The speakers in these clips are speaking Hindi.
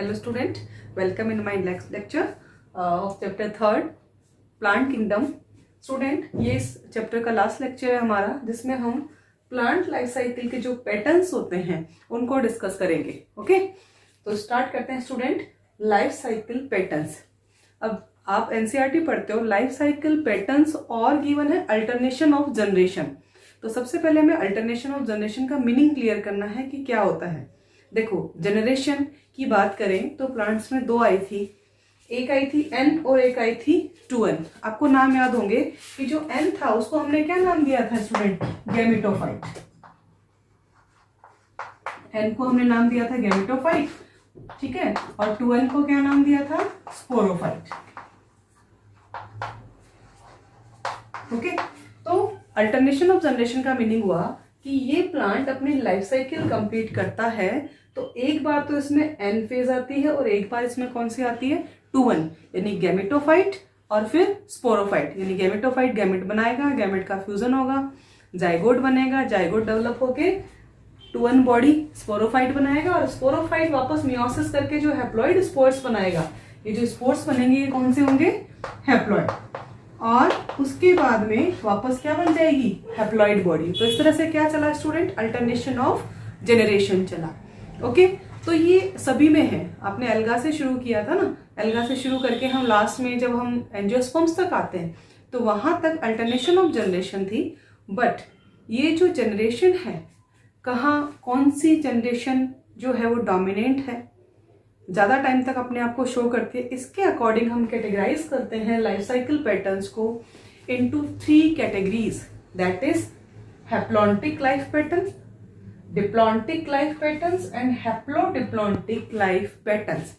Hello student, welcome in my next lecture of chapter 3 plant kingdom. Student, ये इस चैप्टर का लास्ट लेक्चर है हमारा, जिसमें हम प्लांट लाइफ साइकिल के जो पैटर्न्स होते हैं उनको डिस्कस करेंगे। ओके, तो स्टार्ट करते हैं स्टूडेंट, लाइफ साइकिल पैटर्न्स। अब आप एनसीईआरटी पढ़ते हो, लाइफ साइकिल पैटर्न्स और गिवन है अल्टरनेशन ऑफ जनरेशन। तो सबसे पहले हमें अल्टरनेशन ऑफ जनरेशन का मीनिंग क्लियर करना है कि क्या होता है। देखो, जनरेशन की बात करें तो प्लांट्स में दो आई थी, एक आई थी एन और एक आई थी 2n। आपको नाम याद होंगे कि जो एन था उसको हमने क्या नाम दिया था स्टूडेंट, गैमेटोफाइट। एन को हमने नाम दिया था गैमेटोफाइट, ठीक है, और 2n को क्या नाम दिया था, स्पोरोफाइट। ओके, तो अल्टरनेशन ऑफ जनरेशन का मीनिंग हुआ कि ये प्लांट अपनी लाइफ साइकिल कंप्लीट करता है तो एक बार तो इसमें एन फेज आती है और एक बार इसमें कौन सी आती है, 2n, यानी गैमेटोफाइट और फिर स्पोरोफाइट। यानी गैमेटोफाइट गैमेट बनाएगा, गैमेट का फ्यूजन होगा, जाइगोट बनेगा, जाइगोट डेवलप होके 2n बॉडी स्पोरोफाइट बनाएगा और स्पोरोफाइट वापस मियोसिस करके जो हैप्लॉइड स्पोर्स बनाएगा। ये जो स्पोर्स बनेंगे ये कौन से होंगे, हैप्लॉइड, और उसके बाद में वापस क्या बन जाएगी, हैप्लॉइड बॉडी। तो इस तरह से क्या चला स्टूडेंट, अल्टरनेशन ऑफ जनरेशन चला। ओके, तो ये सभी में है। आपने एल्गा से शुरू किया था ना, एल्गा से शुरू करके हम लास्ट में जब हम एंजियोस्पर्म्स तक आते हैं तो वहां तक अल्टरनेशन ऑफ जनरेशन थी। बट ये जो जनरेशन है, कहाँ कौन सी जनरेशन जो है वो डोमिनेंट है, ज्यादा टाइम तक अपने आप को शो करती है, इसके अकॉर्डिंग हम कैटेगराइज करते हैं लाइफ साइकिल पैटर्न्स को into 3 categories. That is haplontic life pattern, diplontic life patterns and haplodiplontic life patterns.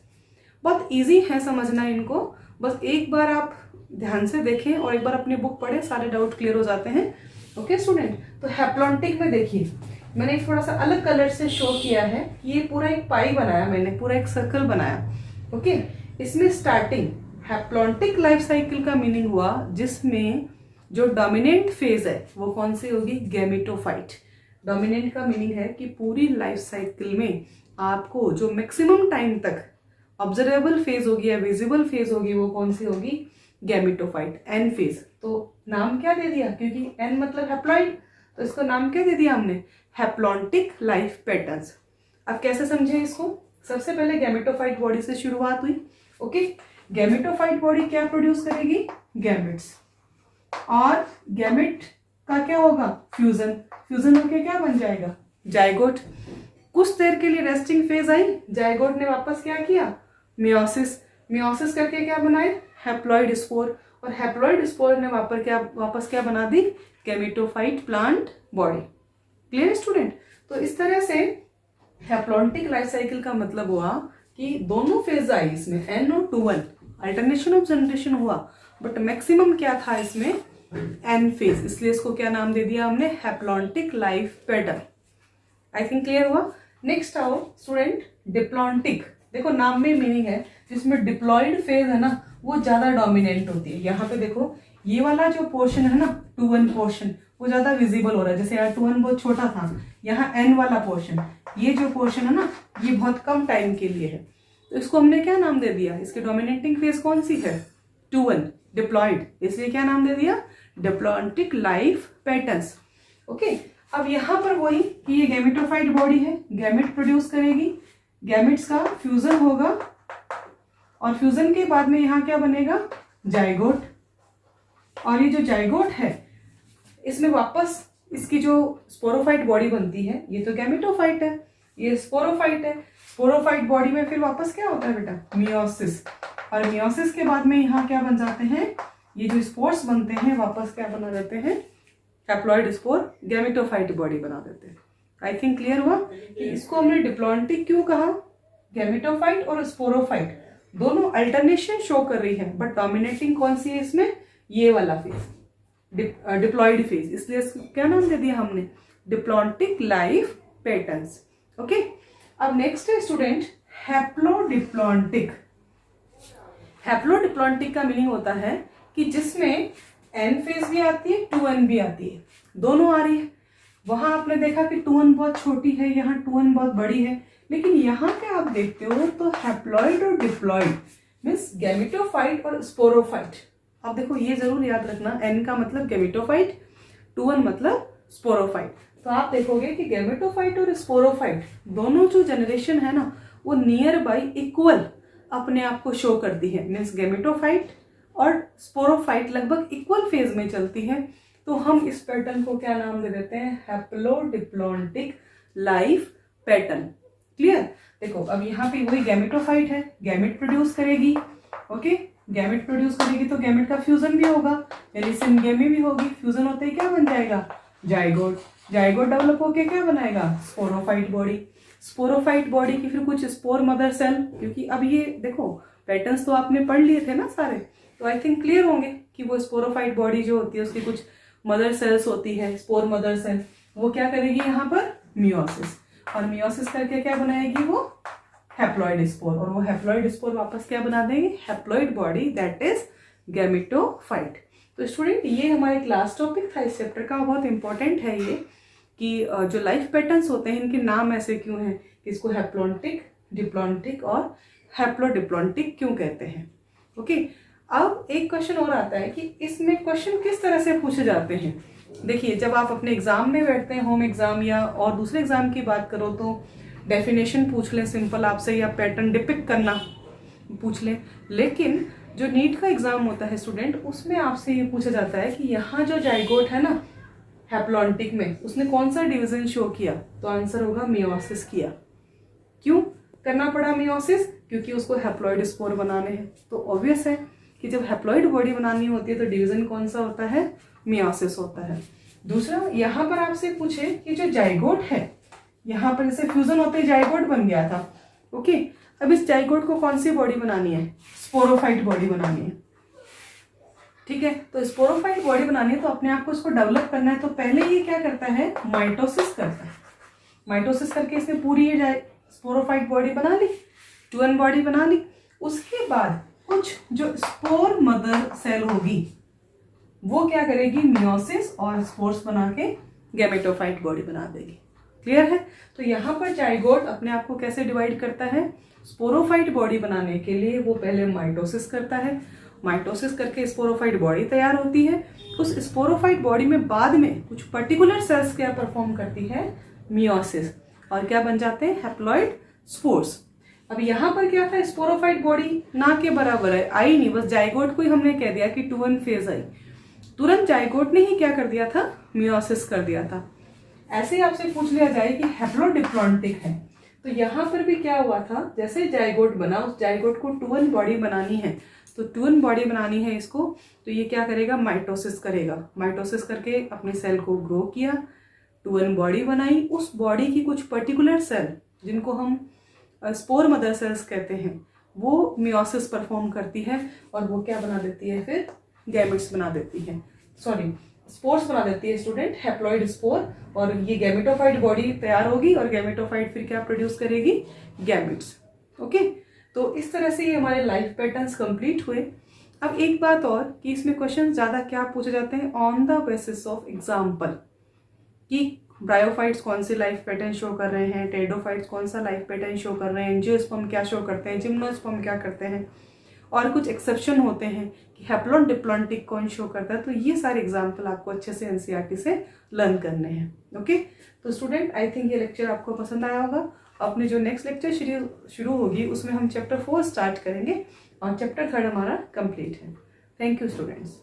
बहुत इजी है समझना इनको, बस एक बार आप ध्यान से देखें और एक बार अपनी बुक पढ़ें, सारे डाउट क्लियर हो जाते हैं। ओके स्टूडेंट, तो हैप्लॉन्टिक में देखिए, मैंने एक थोड़ा सा अलग कलर से शो किया है। ये पूरा एक पाई बनाया मैंने, पूरा एक सर्कल बनाया। ओके, इसमें स्टार्टिंग हैप्लॉन्टिक लाइफ साइकिल का मीनिंग हुआ जिसमें जो डोमिनेंट फेज है वो कौन सी होगी, गैमेटोफाइट। डोमिनेंट का मीनिंग है कि पूरी लाइफ साइकिल में आपको जो मैक्सिमम टाइम तक ऑब्जर्वेबल फेज होगी या विजिबल फेज होगी वो कौन सी होगी, गैमेटोफाइट, एन फेज। तो नाम क्या दे दिया, क्योंकि एन मतलब हैप्लॉइड, तो इसको नाम क्या दे दिया हमने, हैप्लॉन्टिक लाइफ पैटर्न्स। अब कैसे समझे इसको, सबसे पहले गैमेटोफाइट बॉडी से शुरुआत हुई। ओके, गैमेटोफाइट बॉडी क्या प्रोड्यूस करेगी, गैमेट्स, और गैमेट का क्या होगा, फ्यूजन, फ्यूजन होके क्या बन जाएगा, जाइगोट। कुछ देर के लिए रेस्टिंग फेज आई, जाइगोट ने वापस क्या किया, मियोसिस, मियोसिस करके क्या बनाए, हैप्लॉइड स्पोर, और हैप्लॉइड स्पोर ने वापस क्या बना दी, gametophyte plant body. Clear student, तो इस तरह से हैप्लॉन्टिक लाइफ साइकिल का मतलब हुआ कि दोनों फेज आई इसमें, एन और 2n, अल्टरनेशन ऑफ जनरेशन हुआ, बट मैक्सिमम क्या था इसमें, एन फेज, इसलिए इसको क्या नाम दे दिया हमने, haplontic life pattern. I think clear हुआ। नेक्स्ट आओ स्टूडेंट, डिप्लॉन्टिक। देखो नाम में मीनिंग है, जिसमें डिप्लॉइड फेज है ना वो ज्यादा डोमिनेंट होती है। यहाँ पे देखो ये वाला जो पोर्शन है ना, 2n पोर्शन, वो ज्यादा विजिबल हो रहा है। जैसे यहाँ 2n बहुत छोटा था, यहाँ n वाला पोर्शन, ये जो पोर्शन है ना ये बहुत कम टाइम के लिए है, तो इसको हमने क्या नाम दे दिया, इसकी डोमिनेटिंग फेज कौन सी है, 2n, डिप्लॉइड, इसलिए क्या नाम दे दिया, डिप्लॉन्टिक लाइफ पैटर्न्स। ओके, अब यहाँ पर वही कि ये गैमेटोफाइट बॉडी है, गैमेट प्रोड्यूस करेगी, गैमेट्स का फ्यूजन होगा, और फ्यूजन के बाद में यहाँ क्या बनेगा, जाइगोट, और ये जो जाइगोट है इसमें वापस इसकी जो स्पोरोफाइट बॉडी बनती है, ये तो गैमेटोफाइट है, ये स्पोरोफाइट है। स्पोरोफाइट बॉडी में फिर वापस क्या होता है बेटा, मियोसिस, और मियोसिस के बाद में यहाँ क्या बन जाते हैं, ये जो स्पोर्स बनते हैं वापस क्या बना देते हैं, हैप्लॉइड स्पोर, गैमेटोफाइट बॉडी बना देते हैं। आई थिंक क्लियर हुआ कि इसको हमने डिप्लॉन्टिक क्यों कहा, गैमेटोफाइट और स्पोरोफाइट दोनों अल्टरनेशन शो कर रही है, बट डोमिनेटिंग कौन सी है इसमें, ये वाला फेज, डिप्लॉइड फेज, इसलिए इसको क्या नाम दे दिया हमने, डिप्लॉन्टिक लाइफ पैटर्न्स। ओके, अब नेक्स्ट है स्टूडेंट, हैप्लोडिप्लॉन्टिक। हैप्लोडिप्लॉन्टिक का मीनिंग होता है कि जिसमें एन फेज भी आती है 2n भी आती है, दोनों आ रही है। वहां आपने देखा कि 2n बहुत छोटी है, यहाँ 2n बहुत बड़ी है, लेकिन यहाँ पे आप देखते हो तो हैप्लॉइड और डिप्लॉइड मीन्स गैमेटोफाइट और स्पोरोफाइट। अब देखो ये जरूर याद रखना, n का मतलब गैमेटोफाइट, 2n मतलब स्पोरोफाइट। तो आप देखोगे कि गैमेटोफाइट और स्पोरोफाइट दोनों जो जनरेशन है ना वो नियर बाई इक्वल अपने आप को शो करती है, मीन्स गैमेटोफाइट और स्पोरोफाइट लगभग इक्वल फेज में चलती है। तो हम इस पैटर्न को क्या नाम दे देते हैं, हैप्लोडिप्लॉन्टिक लाइफ पैटर्न। क्लियर। देखो अब यहाँ पे वही गैमेटोफाइट है, गैमेट प्रोड्यूस करेगी, ओके, गैमेट प्रोड्यूस करेगी तो गैमेट का फ्यूजन भी होगा, यानी सिनगेमी भी होगी, फ्यूजन होते ही क्या बन जाएगा, जाइगोट, जाइगोट डेवलप होके क्या बनाएगा, स्पोरोफाइट बॉडी, स्पोरोफाइट बॉडी की फिर कुछ स्पोर मदर सेल, क्योंकि अब ये देखो पैटर्न्स तो आपने पढ़ लिए थे ना सारे, तो आई थिंक क्लियर होंगे कि वो स्पोरोफाइट बॉडी जो होती है उसकी कुछ मदर सेल्स होती है, स्पोर मदर सेल, वो क्या करेगी यहाँ पर मियोसिस, और मियोसिस करके क्या बनाएगी वो हैप्लॉइड स्पोर, और वो हैप्लॉइड स्पोर वापस क्या बना देंगे, haploid body, that is gametophyte. तो स्टूडेंट ये हमारे क्लास टॉपिक था इस चैप्टर का, बहुत इंपॉर्टेंट है ये कि जो लाइफ पैटर्न्स होते हैं इनके नाम ऐसे क्यों हैं, इसको हैप्लॉन्टिक, डिप्लॉन्टिक और हैप्लोडिप्लॉन्टिक क्यों कहते हैं। ओके, अब एक क्वेश्चन और आता है कि इसमें क्वेश्चन किस तरह से पूछे जाते हैं। देखिए जब आप अपने एग्जाम में बैठते हैं, होम एग्जाम या और दूसरे एग्जाम की बात करो तो डेफिनेशन पूछ लें सिंपल आपसे, या पैटर्न डिपिक्ट करना पूछ लें, लेकिन जो नीट का एग्जाम होता है स्टूडेंट उसमें आपसे ये पूछा जाता है कि यहाँ जो जाइगोट है ना हैप्लॉन्टिक में, उसने कौन सा डिवीजन शो किया, तो आंसर होगा मियोसिस किया। क्यों करना पड़ा मियोसिस, क्योंकि उसको हैप्लॉइड स्पोर बनाने हैं। तो ऑब्वियस है कि जब हैप्लॉइड बॉडी बनानी होती है तो डिवीजन कौन सा होता है, मियोसिस होता है। दूसरा यहाँ पर आपसे पूछे कि जो जाइगोट है, यहाँ पर जैसे फ्यूजन होते ही जाइगोट बन गया था, ओके, अब इस जाइगोट को कौन सी बॉडी बनानी है, स्पोरोफाइट बॉडी बनानी है, ठीक है। तो स्पोरोफाइट बॉडी बनानी है तो अपने आप को इसको डेवलप करना है, तो पहले ये क्या करता है, माइटोसिस करता है, माइटोसिस करके इसने पूरी ये स्पोरोफाइट बॉडी बना ली, 2n बॉडी बना ली। उसके बाद कुछ जो स्पोर मदर सेल होगी वो क्या करेगी, मियोसिस और स्पोर्स बना के गैमेटोफाइट बॉडी बना देगी। क्लियर है। तो यहाँ पर जाइगोट अपने आप को कैसे डिवाइड करता है, स्पोरोफाइट बॉडी बनाने के लिए वो पहले माइटोसिस करता है, माइटोसिस करके स्पोरोफाइट बॉडी तैयार होती है। उस स्पोरोफाइट बॉडी में बाद में कुछ पर्टिकुलर सेल्स क्या परफॉर्म करती है, मियोसिस, और क्या बन जाते हैं, हैप्लॉइड स्पोर्स। अब यहाँ पर क्या था, स्पोरोफाइट बॉडी ना के बराबर है, आई नहीं, बस जाइगोट को ही हमने कह दिया कि 2n फेज आई, तुरंत जाइगोट ने ही क्या कर दिया था, मियोसिस कर दिया था। ऐसे ही आपसे पूछ लिया जाए कि हैप्लोडिप्लॉन्टिक है, तो यहाँ पर भी क्या हुआ था, जैसे जाइगोट बना, उस जाइगोट को 2n बॉडी बनानी है, तो 2n बॉडी बनानी है इसको, तो ये क्या करेगा, माइटोसिस करेगा, माइटोसिस करके अपने सेल को ग्रो किया, 2n बॉडी बनाई, उस बॉडी की कुछ पर्टिकुलर सेल जिनको हम स्पोर मदर सेल्स कहते हैं वो मियोसिस परफॉर्म करती है, और वो क्या बना देती है, फिर गैमेट्स बना देती है, सॉरी स्पोर्स बना देती है स्टूडेंट, हैप्लॉइड स्पोर, और ये गैमेटोफाइट बॉडी तैयार होगी, और गैमेटोफाइट फिर क्या प्रोड्यूस करेगी, गैमेट्स। ओके, तो इस तरह से ये हमारे लाइफ पैटर्न्स कंप्लीट हुए। अब एक बात और कि इसमें क्वेश्चन ज्यादा क्या पूछे जाते हैं, on the basis of example, कि ब्रायोफाइट्स कौन से लाइफ पैटर्न शो कर रहे हैं, टेडोफाइट्स कौन सा लाइफ पैटर्न शो कर रहे हैं, एंजियोस्पर्म क्या शो करते हैं, जिम्नोस्पर्म क्या करते हैं, और कुछ एक्सेप्शन होते हैं कि हैप्लॉन डिप्लॉन्टिक कौन शो करता है। तो ये सारे एग्जाम्पल आपको अच्छे से एनसीईआरटी से लर्न करने हैं। ओके, तो स्टूडेंट आई थिंक ये लेक्चर आपको पसंद आया होगा। अपने जो नेक्स्ट लेक्चर शुरू होगी उसमें हम चैप्टर 4 स्टार्ट करेंगे, और चैप्टर 3 हमारा कंप्लीट है। Thank you students.